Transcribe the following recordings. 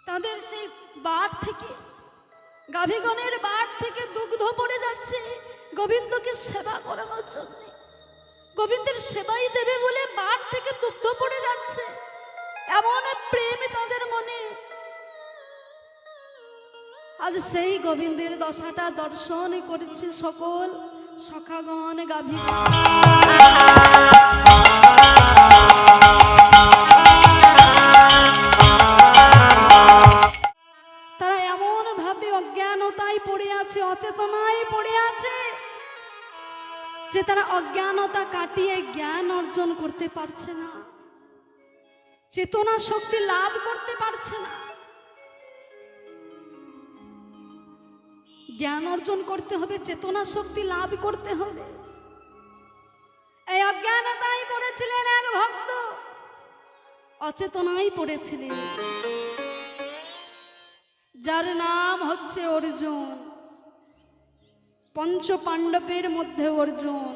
তাদের সেই বাট থেকে, গাভীগণের বাট থেকে দুগ্ধ পড়ে যাচ্ছে গোবিন্দকে সেবা করানোর জন্য। গোবিন্দের সেবাই দেবে বলে বাট থেকে দুগ্ধ পড়ে যাচ্ছে, এমন প্রেম তাদের মনে। আজ সেই গোবিন্দের দশাটা দর্শন করেছে সকল সখাগণ গাভী। তারা এমন ভাবে অজ্ঞানতায় পড়ে আছে, অচেতনায় পড়ে আছে যে তারা অজ্ঞানতা কাটিয়ে জ্ঞান অর্জন করতে পারছে না, চেতনা শক্তি লাভ করতে পারছে না। জ্ঞান অর্জন করতে হবে, চেতনা শক্তি লাভ করতে হবে। এই অজ্ঞানতায় পড়েছিলেন এক ভক্ত, অচেতনায় পড়েছিলেন, যার নাম হচ্ছে অর্জুন। পঞ্চ পাণ্ডবের মধ্যে অর্জুন।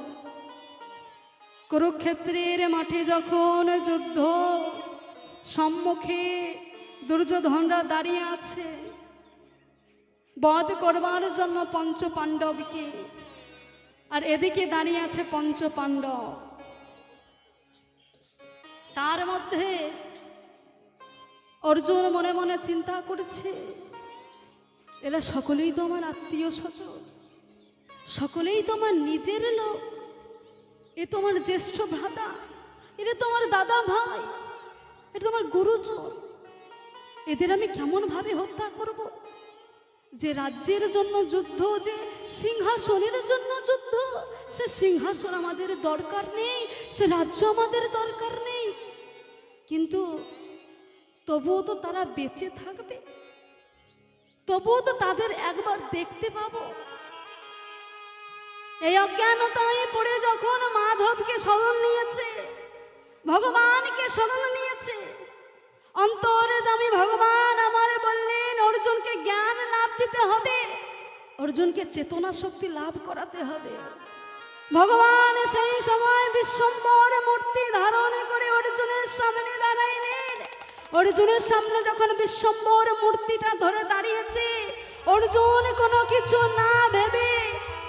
কুরুক্ষেত্রের মাঠে যখন যুদ্ধ, সম্মুখে দুর্যোধনরা দাঁড়িয়ে আছে বধ করবার জন্য পঞ্চ পাণ্ডবকে, আর এদিকে দাঁড়িয়ে আছে পঞ্চ পাণ্ডব। তার মধ্যে অর্জুন মনে মনে চিন্তা করছে, এরা সকলেই তো আমার আত্মীয় স্বজন, সকলেই তো আমার নিজের লোক, এ তো আমার জ্যেষ্ঠ ভ্রাতা, এরা তো আমার দাদা ভাই, এটা তো আমার গুরুজন। এদের আমি কেমন ভাবে হত্যা করব? যে রাজ্যের জন্য যুদ্ধ, যে সিংহাসনের জন্য যুদ্ধ, সে সিংহাসন আমাদের দরকার নেই, সে রাজ্য আমাদের দরকার নেই, কিন্তু তবুও তো তারা বেঁচে থাকবে, তবুও তো তাদের একবার দেখতে পাবো। এই অজ্ঞানতায় পড়ে যখন মাধবকে শরণ নিয়েছে, ভগবানকে শরণ নিয়েছে, অন্তর্যামী ভগবান আমারে বললেন অর্জুনকে জ্ঞান লাভ দিতে হবে, অর্জুনকে চেতনা শক্তি লাভ করাতে হবে। ভগবান সেই সময় বিশ্বম্বর মূর্তি ধারণ করে অর্জুনের সামনে দাঁড়াইলেন। অর্জুনের সামনে যখন বিশ্বম্বর মূর্তিটা ধরে দাঁড়িয়েছে, অর্জুন কোনো কিছু না ভেবে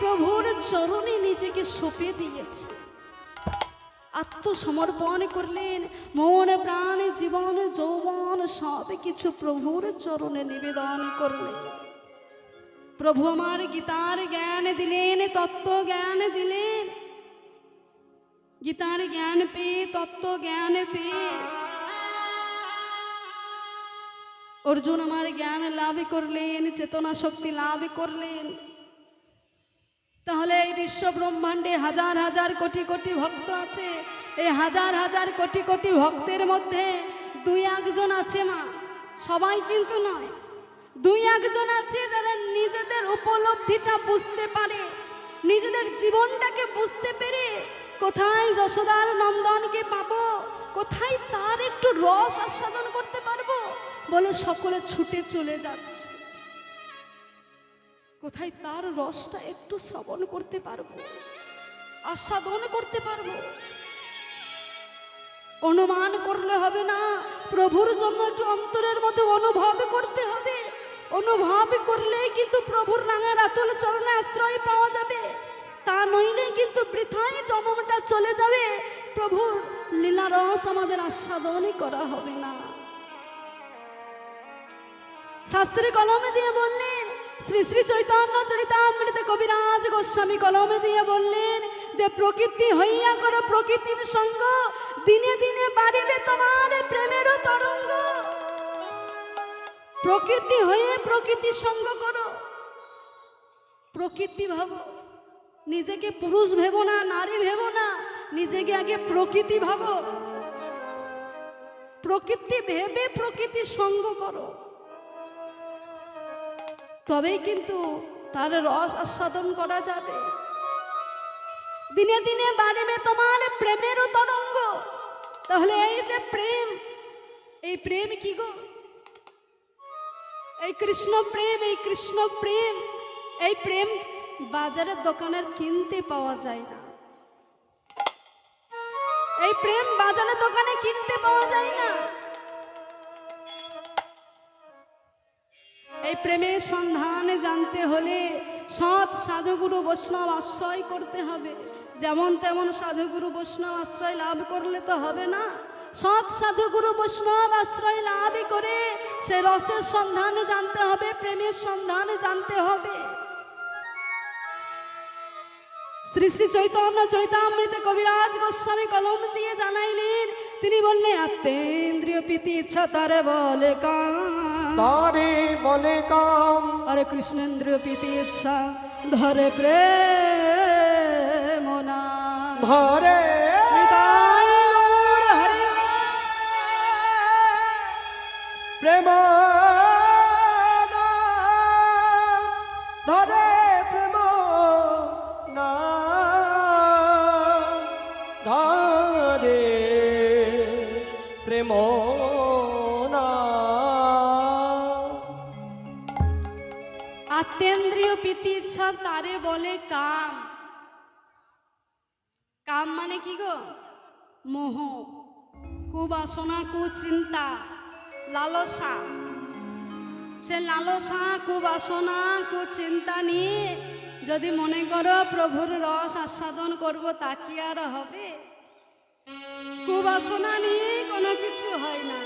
প্রভুর চরণে নিজেকে সঁপে দিয়েছে, আত্মসমর্পণ করলেন। মন প্রাণ জীবন যৌবন সব কিছু প্রভুর চরণে নিবেদন করলেন। প্রভু আমার গীতার জ্ঞান দিলেন, তত্ত্ব জ্ঞান দিলেন। গীতার জ্ঞান পেয়ে, তত্ত্ব জ্ঞান পেয়ে অর্জুন আমার জ্ঞান লাভ করলেন, চেতনা শক্তি লাভ করলেন। তাহলে এই বিশ্ব ব্রহ্মাণ্ডে হাজার হাজার কোটি কোটি ভক্ত আছে, এই হাজার হাজার কোটি কোটি ভক্তের মধ্যে দুই একজন আছে মা, সবাই কিন্তু নয়, দুই একজন আছে যারা নিজেদের উপলব্ধিটা বুঝতে পারে, নিজেদের জীবনটাকে বুঝতে পেরে কোথায় যশোদার নন্দনকে পাবো, কোথায় তার একটু রস আস্বাদন করতে পারবো বলে সকলে ছুটে চলে যাচ্ছে, কোথায় তার রসটা একটু শ্রবণ করতে পারবো, আস্বাদন করতে পারবো। অনুমান করলে হবে না, প্রভুর জন্য একটু অন্তরের মধ্যে অনুভব করতে হবে। অনুভব করলে কিন্তু প্রভুর রাঙার আতুল চরণে আশ্রয় পাওয়া যাবে, তা নইলে কিন্তু বৃথায় জন্মটা চলে যাবে, প্রভুর লীলা রস আমাদের আস্বাদনই করা হবে না। শাস্ত্রে কলমে দিয়ে বললেন, শ্রী শ্রী চৈতন্য চরিতামৃতে কবিরাজ গোস্বামী কলমে দিয়ে বললেন যে প্রকৃতি হইয়া করো প্রকৃতির সঙ্গ, দিনে দিনে বাড়িবে তোমার প্রেমেরও তরঙ্গ। প্রকৃতি হয়ে প্রকৃতির সঙ্গ করো, প্রকৃতি ভাবো, নিজেকে পুরুষ ভেবো না, নারী ভেবো না, নিজেকে আগে প্রকৃতি ভাবো, প্রকৃতি ভেবে প্রকৃতির সঙ্গ করো, তবেই কিন্তু তার রস আস্বাদন করা যাবে। দিনে দিনে বাড়বে তোমার প্রেমেরও তরঙ্গ। তাহলে এই যে প্রেম, এই প্রেম কি গো? এই কৃষ্ণ প্রেম, এই কৃষ্ণ প্রেম, এই প্রেম বাজারের দোকানের কিনতে পাওয়া যায় না, এই প্রেম বাজারের দোকানে কিনতে পাওয়া যায় না। এই প্রেমের সন্ধান জানতে হলে সৎ সাধুগুরু বৈষ্ণব আশ্রয় করতে হবে। যেমন তেমন সাধুগুরু বৈষ্ণব আশ্রয় লাভ করলে তো হবে না। সৎ সাধুগুরু বৈষ্ণব আশ্রয় লাভ করে সে রসের সন্ধান জানতে হবে, প্রেমের সন্ধান জানতে হবে। শ্রী শ্রী চৈতন্য চৈতামৃত কবিরাজ গোস্বামী কলম দিয়ে জানাইলেন, তিনি বললেন আত্মেন্দ্রিয় প্রীতি ইচ্ছা তারে বলে কাম, তারে বলে কাম। আরে কৃষ্ণেন্দ্রিয় প্রীতি ইচ্ছা ধরে প্রেম না ধরে নিতাই গৌর হরি প্রেম ধরে প্রেম না ধরে প্রেম না। আত্মেন্দ্রিয় প্রীতি ইচ্ছা তারে বলে কাম। কাম মানে কি গো? মোহ, কুবাসনা, কুচিন্তা, লালসা। সে লালসা, কুবাসনা, কুচিন্তা নিয়ে যদি মনে করো প্রভুর রস আস্বাদন করব, তা কি আর হবে? কুবাসনা নিয়ে কোনো কিছু হয় না,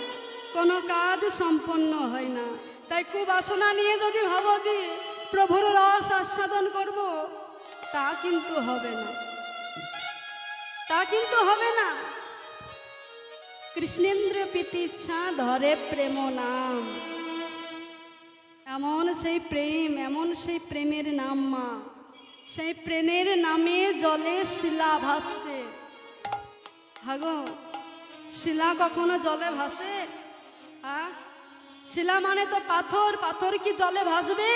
কোনো কাজ সম্পন্ন হয় না। তাই কুবাসনা নিয়ে যদি ভাবো যে প্রভুর রস আস্বাদন করব, তা কিন্তু হবে না, তা কিন্তু হবে না। কৃষ্ণেন্দ্র প্রীতি ইচ্ছা ধরে প্রেম নাম। এমন সেই প্রেম, এমন সেই প্রেমের নাম মা। সেই প্রেমের নামে জলে শিলা ভাসছে। হাগো, শিলা কখনো জলে ভাসে? হ্যাঁ, শিলা মানে তো পাথর। পাথর কি জলে ভাসবে?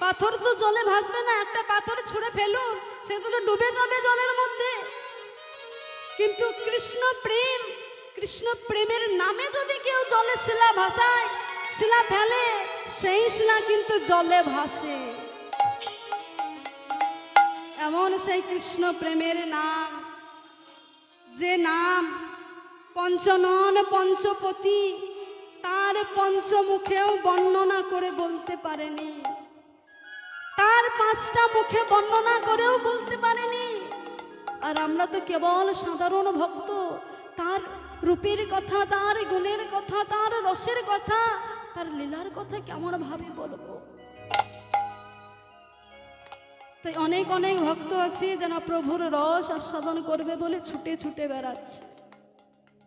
পাথর তো জলে ভাসবে না। একটা পাথর ছুঁড়ে ফেলুন, সে তো ডুবে যাবে জলের মধ্যে। কিন্তু কৃষ্ণ প্রেম, কৃষ্ণ প্রেমের নামে যদি কেউ জলে শিলা ভাসায়, শিলা ফেলে, সেই শিলা কিন্তু জলে ভাসে। এমন সেই কৃষ্ণ প্রেমের নাম, যে নাম পঞ্চনন পঞ্চপতি তার পঞ্চমুখেও বর্ণনা করে বলতে পারেনি, তার 5টা মুখে বর্ণনা করেও বলতে পারেনি। আর আমরা তো কেবল সাধারণ ভক্ত, তার রূপের কথা, তার গুণের কথা, তার রসের কথা, তার লীলার কথা কেমন ভাবে বলবো? তাই অনেক অনেক ভক্ত আছে যারা প্রভুর রস আস্বাদন করবে বলে ছুটে ছুটে বেড়াচ্ছে।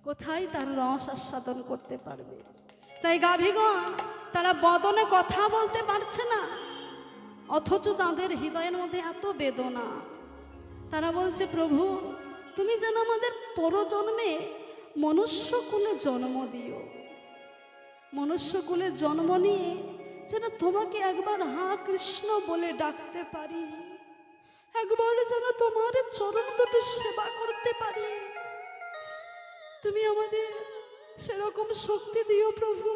কোথায় তার রস আস্বাদন করতে পারবে? তাই গাভীগণ তারা বদনে কথা বলতে পারছে না, অথচ তাদের হৃদয়ের মধ্যে এত বেদনা। তারা বলছে, প্রভু তুমি যেন আমাদের পরজন্মে মনুষ্যকুলে জন্ম দিও, মনুষ্যকুলে জন্ম নিয়ে যেন তোমাকে একবার হা কৃষ্ণ বলে ডাকতে পারি, একবার যেন তোমার চরণ দুটো সেবা করতে পারি। তুমি আমাদের সেরকম শক্তি দিও প্রভু,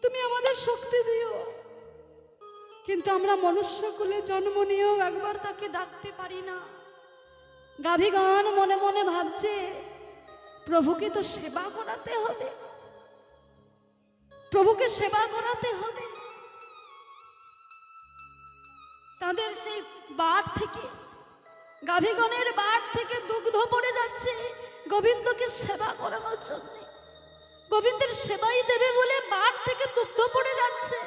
তুমি আমাদের শক্তি দিও। কিন্তু আমরা মনুষ্যকুলে জন্ম নিয়েও একবার তাকে ডাকতে পারি না। গাভীগণ মনে মনে ভাবছে, প্রভুকে তো সেবা করাতে হবে, প্রভুকে সেবা করাতে হবে। তাদের সেই বাট থেকে, গাভীগণের বাট থেকে দুগ্ধ পড়ে যাচ্ছে গোবিন্দকে সেবা করানোর জন্য। গোবিন্দের সেবাই দেবে বলে বাট থেকে দুগ্ধ পড়ে যাচ্ছে।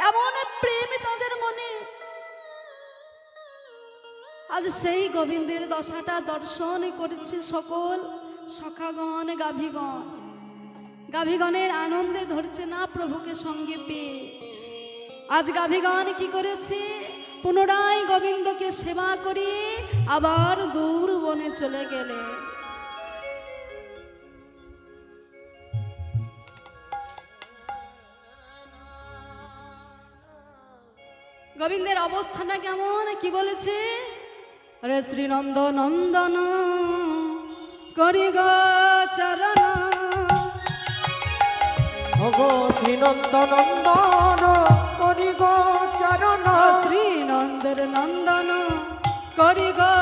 এমন প্রেম তাদের মনে। আজ সেই গোবিন্দের দশাটা দর্শন করেছে সকল সখাগণ, গাভীগণ। গাভীগণের আনন্দে ধরছে না প্রভুকে সঙ্গে পেয়ে। আজ গাভীগণ কি করেছে? পুনরায় গোবিন্দকে সেবা করিয়ে আবার দূর বনে চলে গেলে। গোবিন্দের অবস্থাটা কেমন কি বলেছে? রে শ্রীনন্দ নন্দন করি গো চরণ, ভগো শ্রীনন্দ নন্দন করি গো চরণ, শ্রীনন্দের নন্দন করি গো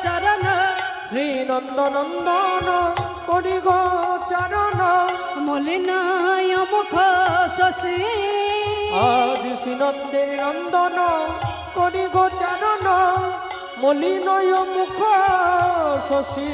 চরণ, শ্রীনন্দ নন্দন করি গো চরণ, মলিনায় মুখ শশী আজ শ্রীনন্দের নন্দন করি গোচারণ মলিনয় মুখ শশী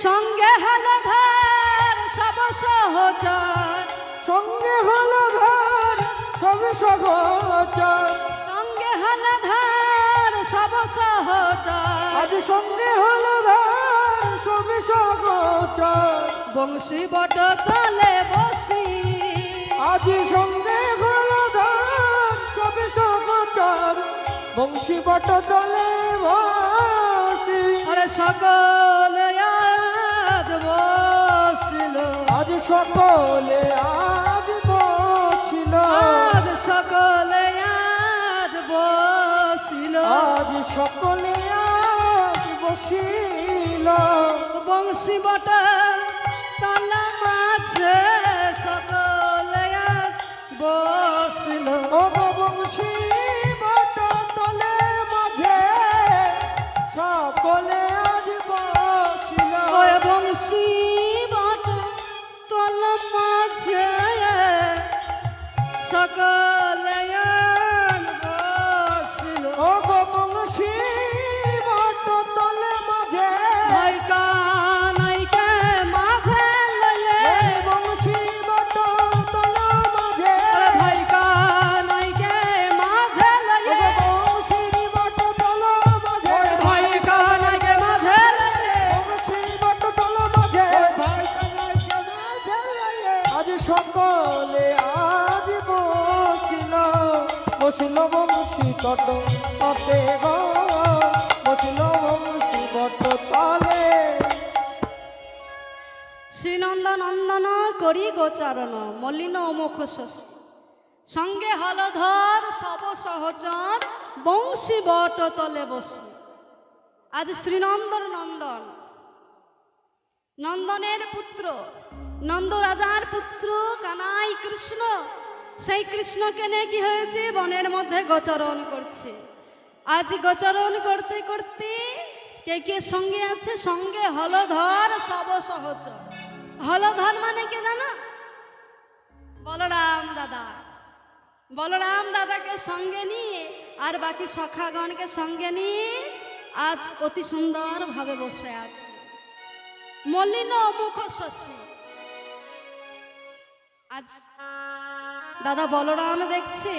সঙ্গে হলধর সব সহচর সঙ্গে হলো ঘর সব সহচর সঙ্গে হলধর সব সহচর আজ সঙ্গে হলো ঘর সব সহচর বংশী বট তলে বসি আজ সঙ্গে হলো ঘর সব সহচর বংশী বট তলে বসি আরে সকল আজ বসিল আজ সকলে আজ বসিল আজ সকলে আজ বসিল আজ সকলে আজ বসিল বংশী বট তলা মাঝে সকলে আজ বসিল ও বংশী বট তলে মাঝে সকলে আজ বসিল ওই বংশী বট তলা মাঝে সকলে আজ বসিল ও বংশী বট তলে মাঝে ভাই কানাইকে মাঝে লয়ে বংশী বট তলে মাঝে ভাই কানাইকে মাঝে লয়ে বংশী বট তলে মাঝে ভাই কানাইকে মাঝে লয়ে বংশী বট তলে মাঝে আজ সকলে আজ বসিল বসিল বংশী তট তটে গো বসিল বংশী বট তলে শ্রীনন্দ নন্দন করি গোচারণ মলিন মুখ শশী সঙ্গে হলধর সব সহচর বংশী বট তলে বসি আজ শ্রীনন্দর নন্দন নন্দনের পুত্র নন্দ রাজার পুত্র কানাই কৃষ্ণ সেই কৃষ্ণকে নিয়ে কি হয়েছে বনের মধ্যে গোচরণ করছে আজ গোচরণ করতে করতে কে কে সঙ্গে আছে সঙ্গে হলধর সব সহচর হলধর মানে কে জানা বলরাম দাদা বলরাম দাদাকে সঙ্গে নিয়ে আর বাকি সখাগণকে সঙ্গে নিয়ে আজ অতি সুন্দর ভাবে বসে আছে মলিন মুখ শশী আজ দাদা বলরাম দেখছে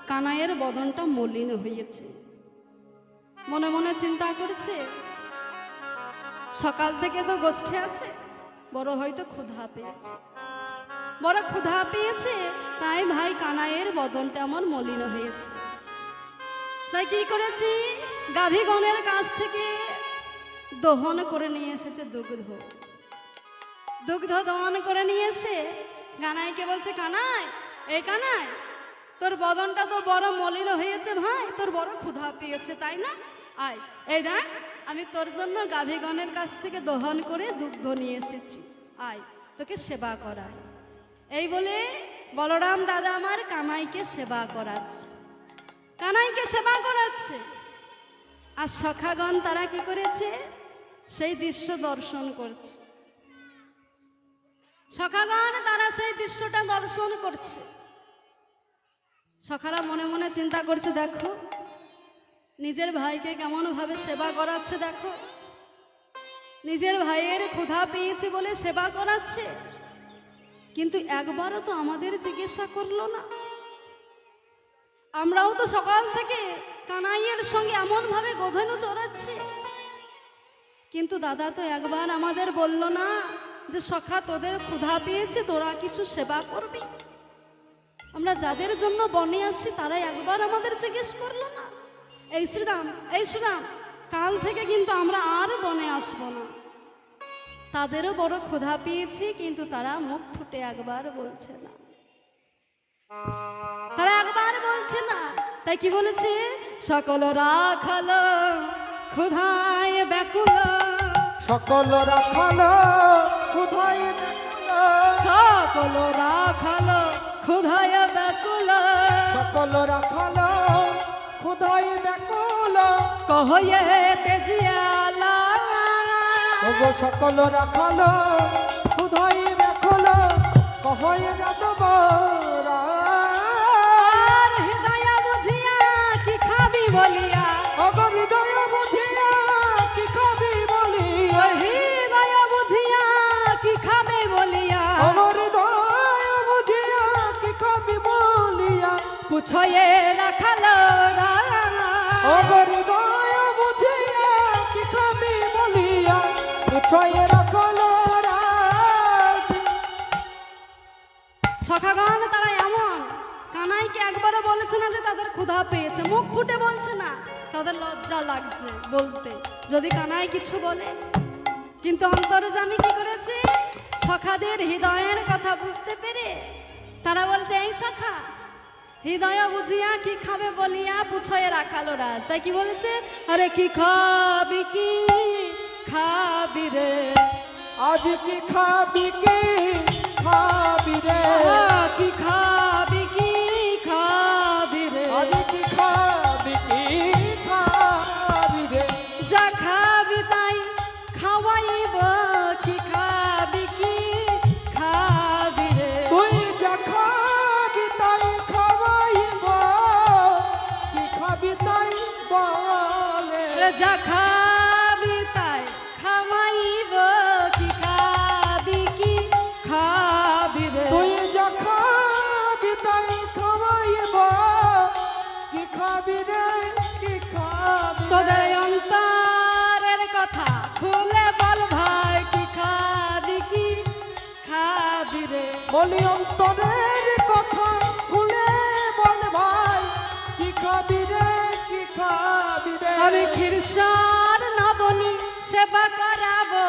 কানাইয়ের বদনটা মলিন হয়েছে মনে মনে চিন্তা করছে সকাল থেকে তো গোষ্ঠী আছে বড় হয়তো ক্ষুধা পেয়েছে বড় ক্ষুধা পেয়েছে তাই ভাই কানাইয়ের বদনটা আমার মলিন হয়েছে তাই কি করেছি গাভীগণের কাছ থেকে দহন করে নিয়ে এসেছে দুগ্ধ দুগ্ধ দহন করে নিয়ে এসে কানাইকে বলছে কানাই এই কানাই তোর বদনটা তো বড় মলিন হয়েছে ভাই তোর বড় ক্ষুধা পেয়েছে তাই না আয় এই দেখ আমি তোর জন্য গাভীগণের কাছ থেকে দহন করে দুগ্ধ নিয়ে এসেছি আয় তোকে সেবা করাই এই বলে বলরাম দাদা আমার কানাইকে সেবা করাচ্ছে কানাইকে সেবা করাচ্ছে আর সখাগণ তারা কি করেছে সেই দৃশ্য দর্শন করছে সখাগণ তারা সেই দৃশ্যটা দর্শন করছে সখারা মনে মনে চিন্তা করছে দেখো নিজের ভাইকে কেমন ভাবে সেবা করাচ্ছে দেখো নিজের ভাইয়ের ক্ষুধা পেয়েছে বলে সেবা করাচ্ছে কিন্তু একবারও তো আমাদের জিজ্ঞাসা করলো না আমরাও তো সকাল থেকে কানাইয়ের সঙ্গে এমন ভাবে গোধন চড়াচ্ছি কিন্তু দাদা তো একবার আমাদের বলল না যে সখা তোদের ক্ষুধা পেয়েছে তোরা কিছু সেবা করবি আমরা যাদের জন্য বনে আসছি তারাই একবার আমাদের জিজ্ঞেস করলো না এই শ্রীরাম কাল থেকে কিন্তু আমরা আর বনে আসবো না তাদেরও বড় ক্ষুধা পেয়েছে কিন্তু তারা মুখ ফুটে একবার বলছে না তারা একবার বলছে না তাই কি বলেছে সকল রাখাল ক্ষুধায় ব্যাকুল সকল রাখাল ক্ষুধায় ব্যাকুল সকল রাখাল ক্ষুধায় ব্যাকুল সকল রাখাল ক্ষুধায় ব্যাকুল কহয়ে তেজিয়ালা ওগো সকল রাখাল ক্ষুধায় ব্যাকুল কহয়ে যাদবরা আর হৃদয় বুঝিয়া কি খাবি বলিয়া অগর হৃদয় বুঝিয়া কি খাবি বলিয়া ওই হৃদয় বুঝিয়া কি খাবে বলিয়া অগর হৃদয় বুঝিয়া কি খাবি বলিয়া পুছয়ে রাখালো অগর হৃদয় বুঝিয়া কি খাবি বলিয়া পুছয়ে রাখলো রাখি। সখাগণ তারা এমন কানাইকে একবারও বলেছে না যে তাদের ক্ষুধা পেয়েছে, মুখ ফুটে বলছে না, তাদের লজ্জা লাগছে বলতে যদি কানাই কিছু বলে। কিন্তু অন্তর্যামী কি করেছে, সখাদের হৃদয়ের কথা বুঝতে পেরে তারা বলছে এই সখা হৃদয় বুঝিয়া কি খাবে বলিয়া পুছয়ে রাখালো রাজ। তাই কি বলেছে, আরে কি খাবি রে আজ কি খাবি রে কি খাবি রে আজ কি খাবি রে যা খাবি তাই খাওয়াইব কি খাবি রে তুই যা খাবি তাই খাওয়াইব কি খাবি তাই বলে যা খাবি তাই খাওয়াইব কি খাবি রে তুই যা খাবি তাই খাওয়াইব কি খাবি রে কি খাবি তোদের অন্তরের কথা খুলে বল ভাই কি খাবি রে বলি অন্তরের কথা খুলে বল ভাই কি খাবি রে আমি ক্ষীরসার নবনী সেবা করাবো